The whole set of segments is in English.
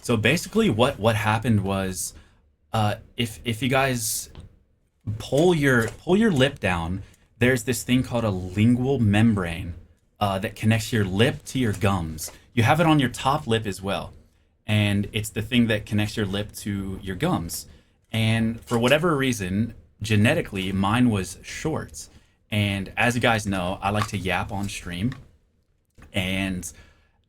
So basically, what happened was, if you guys pull your lip down, there's this thing called a lingual membrane that connects your lip to your gums. You have it on your top lip as well, and it's the thing that connects your lip to your gums. And for whatever reason, genetically, mine was short. And as you guys know, I like to yap on stream. And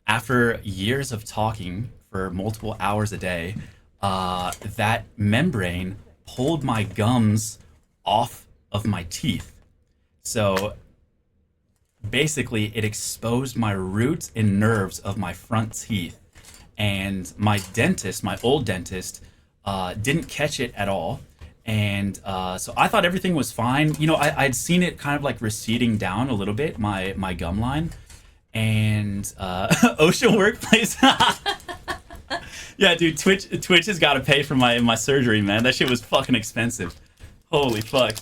after years of talking for multiple hours a day, that membrane pulled my gums off of my teeth. So basically, it exposed my roots and nerves of my front teeth. And my dentist, my old dentist, didn't catch it at all. And so I thought everything was fine. I'd seen it kind of like receding down a little bit, my gum line. And Ocean Workplace. Yeah, dude, Twitch has got to pay for my surgery, man. That shit was fucking expensive. Holy fuck.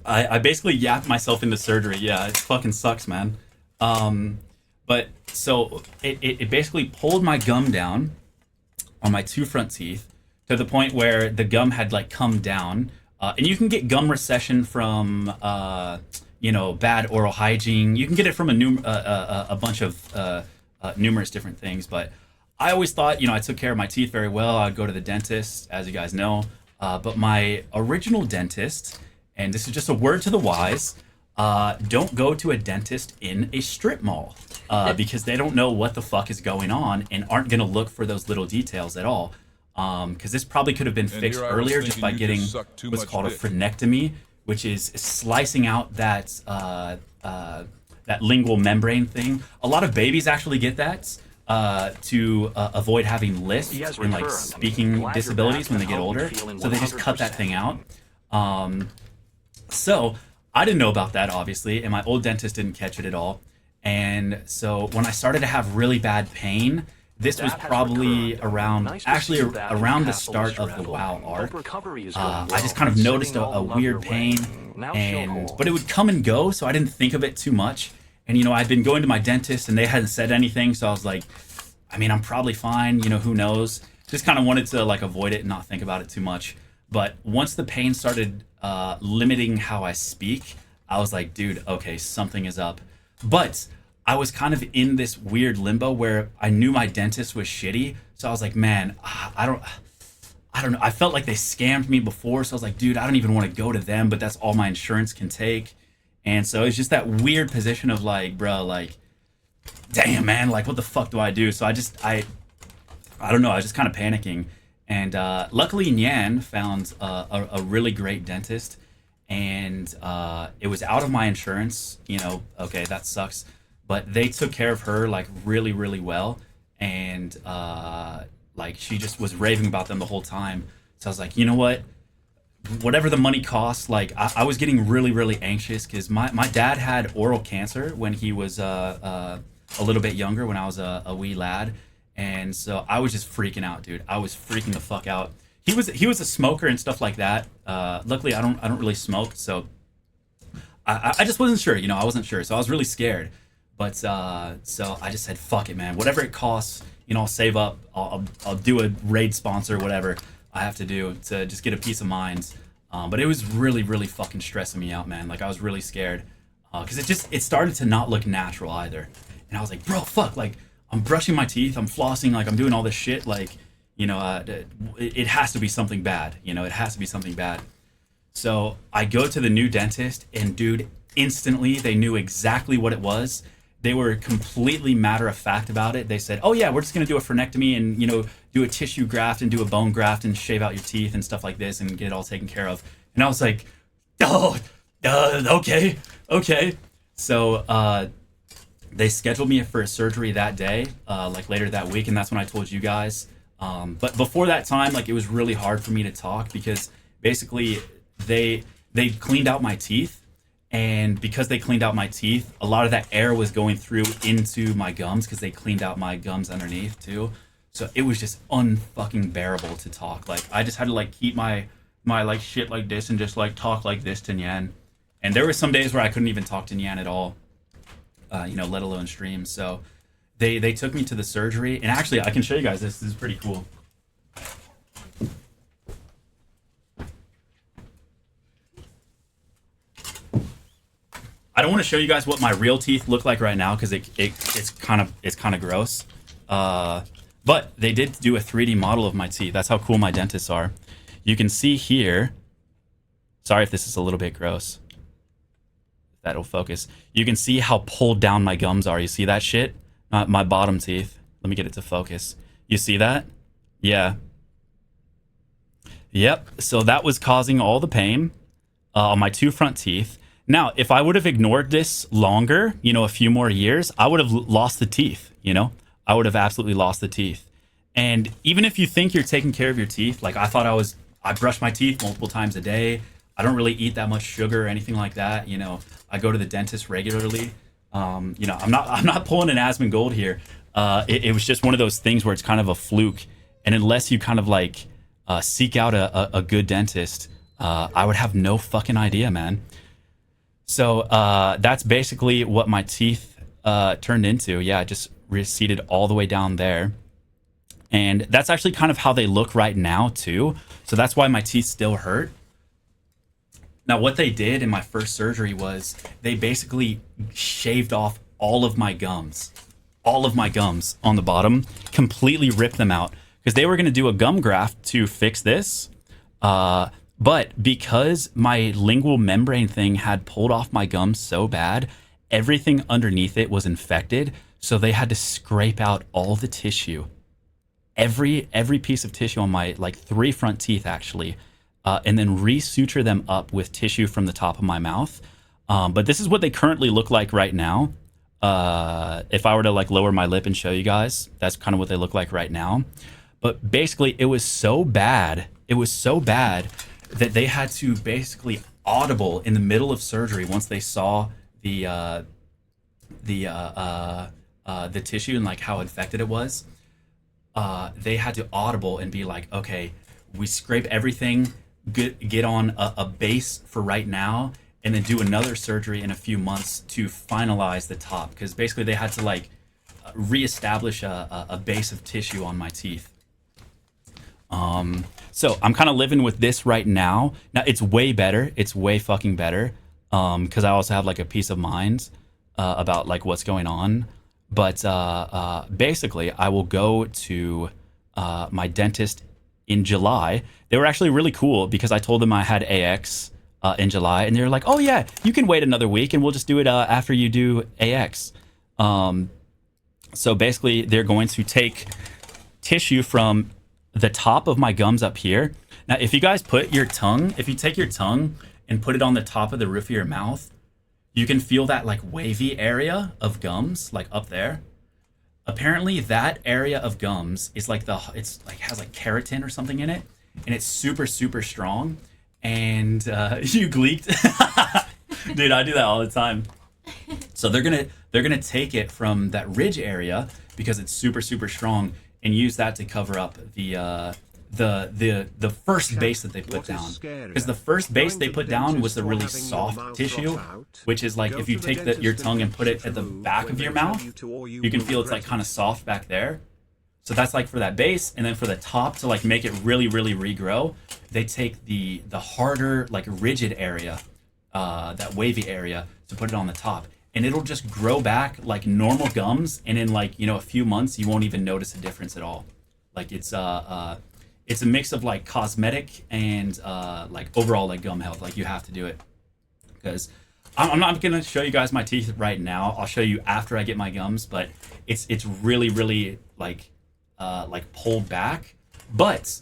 I basically yapped myself into surgery. Yeah, it fucking sucks, man. But so it basically pulled my gum down on my two front teeth to the point where the gum had like come down. And you can get gum recession from bad oral hygiene. You can get it from a bunch of numerous different things. But I always thought, I took care of my teeth very well. I'd go to the dentist, as you guys know. But my original dentist, and this is just a word to the wise, don't go to a dentist in a strip mall because they don't know what the fuck is going on and aren't going to look for those little details at all. Because this probably could have been fixed earlier just by getting what's called a frenectomy, which is slicing out that lingual membrane thing. A lot of babies actually get that to avoid having lisps and like speaking disabilities when they get older. So they just cut that thing out. So I didn't know about that, obviously, and my old dentist didn't catch it at all. And so when I started to have really bad pain, this was probably around the start of the WoW arc. I just kind of noticed a weird pain, but it would come and go, so I didn't think of it too much. And I'd been going to my dentist, and they hadn't said anything, so I was like, I'm probably fine. Who knows? Just kind of wanted to like avoid it and not think about it too much. But once the pain started limiting how I speak, I was like, dude, okay, something is up. But I was kind of in this weird limbo where I knew my dentist was shitty. So I was like, man, I don't know. I felt like they scammed me before. So I was like, dude, I don't even want to go to them, but that's all my insurance can take. And so it's just that weird position of like, bro, like, damn, man, like, what the fuck do I do? So I don't know. I was just kind of panicking. And luckily, Nyan found a really great dentist. And it was out of my insurance. Okay, that sucks. But they took care of her like really, really well, and like she just was raving about them the whole time. So I was like, you know what? Whatever the money costs, like I was getting really, really anxious because my dad had oral cancer when he was a little bit younger, when I was a wee lad, and so I was just freaking out, dude. I was freaking the fuck out. He was a smoker and stuff like that. Luckily, I don't really smoke, so I just wasn't sure. I wasn't sure, so I was really scared. But so I just said, fuck it, man. Whatever it costs, I'll save up. I'll do a raid sponsor, whatever I have to do to just get a peace of mind. But it was really, really fucking stressing me out, man. Like I was really scared because it started to not look natural either. And I was like, bro, fuck. Like I'm brushing my teeth, I'm flossing, like I'm doing all this shit. Like it has to be something bad. It has to be something bad. So I go to the new dentist, and dude, instantly they knew exactly what it was. They were completely matter of fact about it. They said, "Oh yeah, we're just gonna do a frenectomy and do a tissue graft and do a bone graft and shave out your teeth and stuff like this and get it all taken care of." And I was like, "Oh, okay." So they scheduled me for a surgery that day, like later that week, and that's when I told you guys. But before that time, like it was really hard for me to talk because basically they cleaned out my teeth. And because they cleaned out my teeth, a lot of that air was going through into my gums because they cleaned out my gums underneath too. So it was just unfucking bearable to talk. Like I just had to like keep my like shit like this and just like talk like this to Nyan. And there were some days where I couldn't even talk to Nyan at all, let alone stream. So they took me to the surgery, and actually I can show you guys this. This is pretty cool. I don't want to show you guys what my real teeth look like right now because it's kind of gross. But they did do a 3D model of my teeth. That's how cool my dentists are. You can see here. Sorry if this is a little bit gross. That'll focus. You can see how pulled down my gums are. You see that shit? My bottom teeth. Let me get it to focus. You see that? Yeah. Yep. So that was causing all the pain on my 2 front teeth. Now, if I would have ignored this longer, you know, a few more years, I would have lost the teeth, you know? I would have absolutely lost the teeth. And even if you think you're taking care of your teeth, like I brush my teeth multiple times a day. I don't really eat that much sugar or anything like that. You know, I go to the dentist regularly. You know, I'm not pulling an Asmongold here. It was just one of those things where it's kind of a fluke. And unless you kind of like seek out a good dentist, I would have no fucking idea, man. So that's basically what my teeth turned into. Yeah, I just receded all the way down there. And that's actually kind of how they look right now too. So that's why my teeth still hurt. Now what they did in my first surgery was they basically shaved off all of my gums on the bottom, completely ripped them out because they were going to do a gum graft to fix this. But because my lingual membrane thing had pulled off my gums so bad, everything underneath it was infected. So they had to scrape out all the tissue, every piece of tissue on my like 3 front teeth actually, and then resuture them up with tissue from the top of my mouth. But this is what they currently look like right now. If I were to like lower my lip and show you guys, that's kind of what they look like right now. But basically, it was so bad. It was so bad that they had to basically audible in the middle of surgery once they saw the tissue and like how infected it was. They had to audible and be like, okay, we scrape everything, get on a base for right now, and then do another surgery in a few months to finalize the top. Because basically they had to like reestablish a base of tissue on my teeth. So I'm kind of living with this right now. Now it's way better. It's way fucking better. Because I also have like a peace of mind about like what's going on. But basically, I will go to my dentist in July. They were actually really cool because I told them I had AX in July, and they were like, "Oh yeah, you can wait another week, and we'll just do it after you do AX." So basically, they're going to take tissue from the top of my gums up here. Now, if you guys take your tongue and put it on the top of the roof of your mouth, you can feel that like wavy area of gums, like up there. Apparently that area of gums is like has like keratin or something in it, and it's super, super strong. And you gleeked. Dude, I do that all the time. So they're gonna take it from that ridge area because it's super, super strong and use that to cover up the first base that they put down, because the first base they put down was the really soft tissue, which is like if you take your tongue and put it at the back of your mouth, you can feel it's like kind of soft back there. So that's like for that base, and then for the top to like make it really, really regrow, they take the harder like rigid area, that wavy area, to put it on the top, and it'll just grow back like normal gums, and in like, you know, a few months you won't even notice a difference at all. Like it's a mix of like cosmetic and like overall like gum health. Like you have to do it, because I'm not gonna show you guys my teeth right now. I'll show you after I get my gums, but it's really, really like pulled back. But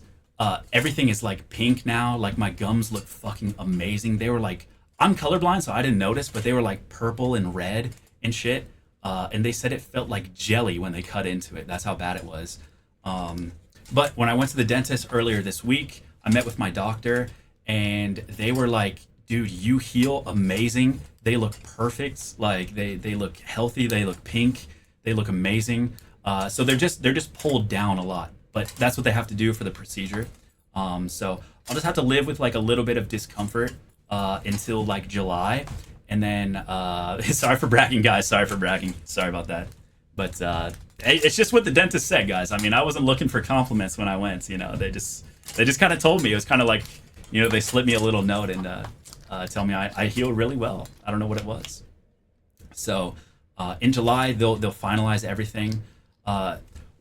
everything is like pink now. Like my gums look fucking amazing. They were like, I'm colorblind, so I didn't notice, but they were like purple and red and shit. And they said it felt like jelly when they cut into it. That's how bad it was. But when I went to the dentist earlier this week, I met with my doctor, and they were like, dude, you heal amazing. They look perfect. Like they look healthy. They look pink. They look amazing. So they're just pulled down a lot, but that's what they have to do for the procedure. So I'll just have to live with like a little bit of discomfort until like July. And then sorry for bragging, guys. Sorry about that. But It's just what the dentist said, guys. I mean, I wasn't looking for compliments when I went. They just kind of told me. It was kind of like, they slipped me a little note and tell me I healed really well. I don't know what it was. So in July they'll finalize everything.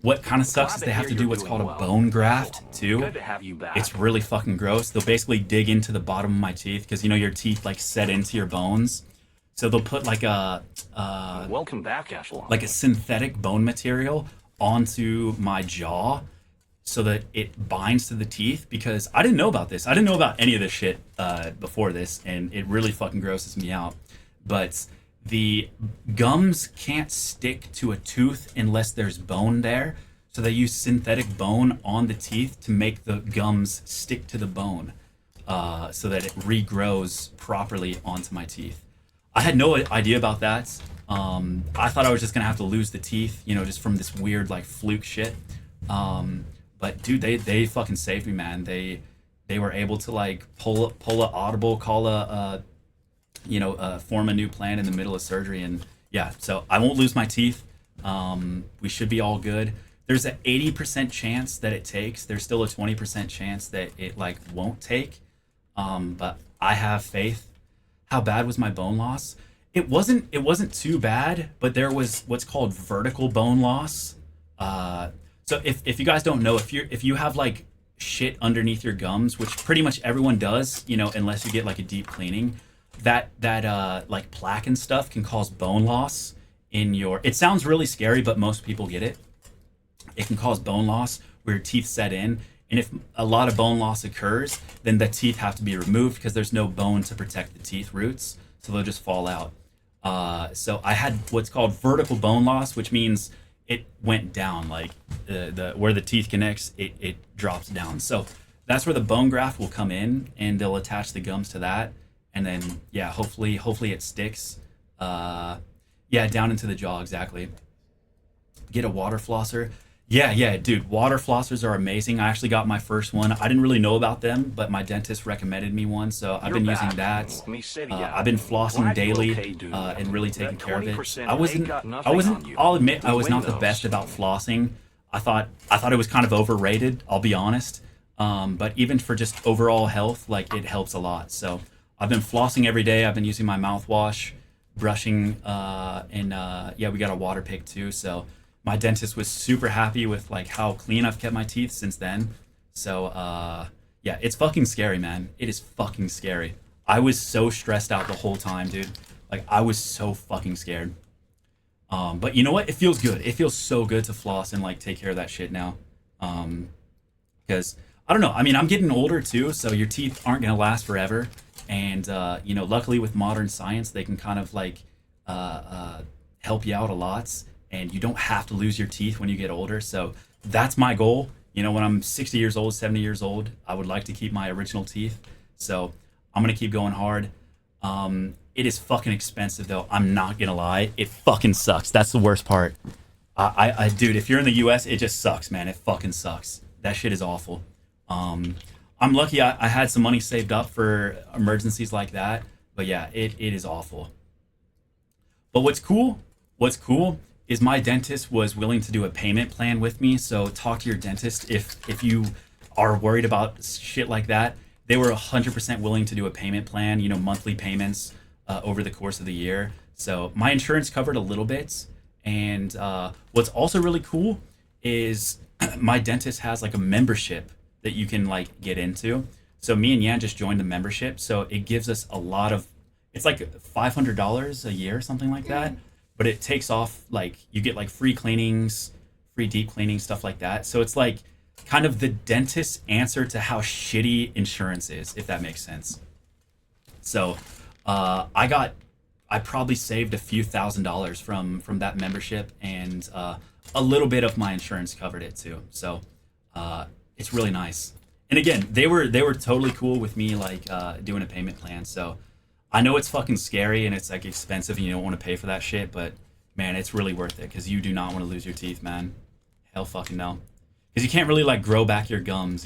What kind of sucks is they have to do what's called a bone graft too. Good to have you back. It's really fucking gross. They'll basically dig into the bottom of my teeth because your teeth like set into your bones. So they'll put like a welcome back, Aethel. like a synthetic bone material onto my jaw so that it binds to the teeth, because I didn't know about this. I didn't know about any of this shit before this, and it really fucking grosses me out. But the gums can't stick to a tooth unless there's bone there. So they use synthetic bone on the teeth to make the gums stick to the bone so that it regrows properly onto my teeth. I had no idea about that. I thought I was just gonna have to lose the teeth, just from this weird like fluke shit. But dude, they fucking saved me, man. They were able to like pull a audible, call form a new plan in the middle of surgery, and yeah. So I won't lose my teeth. We should be all good. There's an 80% chance that it takes. There's still a 20% chance that it like won't take. But I have faith. How bad was my bone loss? It wasn't too bad, but there was what's called vertical bone loss. So if you guys don't know, if you have like shit underneath your gums, which pretty much everyone does, unless you get like a deep cleaning, that like plaque and stuff can cause bone loss in your. It sounds really scary, but most people get it. It can cause bone loss where your teeth set in. And if a lot of bone loss occurs, then the teeth have to be removed because there's no bone to protect the teeth roots. So they'll just fall out. So I had what's called vertical bone loss, which means it went down, like the where the teeth connects, it drops down. So that's where the bone graft will come in, and they'll attach the gums to that. And then, yeah, hopefully it sticks. Down into the jaw, exactly. Get a water flosser. Yeah, dude, water flossers are amazing. I actually got my first one. I didn't really know about them, but my dentist recommended me one, so I've been using that. I've been flossing daily and really taking care of it. I'll admit I was not the best about flossing. I thought it was kind of overrated, I'll be honest. But even for just overall health, like, it helps a lot. So I've been flossing every day. I've been using my mouthwash, brushing, and we got a water pick too, so my dentist was super happy with like how clean I've kept my teeth since then. So it's fucking scary, man. It is fucking scary. I was so stressed out the whole time, dude. Like, I was so fucking scared. But you know what? It feels good. It feels so good to floss and like take care of that shit now. Because I don't know. I mean, I'm getting older too, so your teeth aren't gonna last forever. And luckily with modern science, they can kind of like help you out a lot. And you don't have to lose your teeth when you get older. So that's my goal. When I'm 60 years old, 70 years old, I would like to keep my original teeth. So I'm going to keep going hard. It is fucking expensive, though. I'm not going to lie. It fucking sucks. That's the worst part. Dude, if you're in the US, it just sucks, man. It fucking sucks. That shit is awful. I'm lucky I had some money saved up for emergencies like that. But yeah, it is awful. But what's cool is my dentist was willing to do a payment plan with me. So talk to your dentist if you are worried about shit like that. They were 100% willing to do a payment plan, monthly payments over the course of the year. So my insurance covered a little bit. And what's also really cool is my dentist has like a membership that you can like get into. So me and Yan just joined the membership. So it gives us it's like $500 a year, something like that. But it takes off, like, you get like free cleanings, free deep cleaning, stuff like that. So it's like kind of the dentist's answer to how shitty insurance is, if that makes sense. So I probably saved a few $1,000s from that membership, and a little bit of my insurance covered it too. So it's really nice. And again, they were totally cool with me like doing a payment plan. So I know it's fucking scary and it's like expensive and you don't want to pay for that shit, but man, it's really worth it because you do not want to lose your teeth, man. Hell fucking no. Because you can't really like grow back your gums,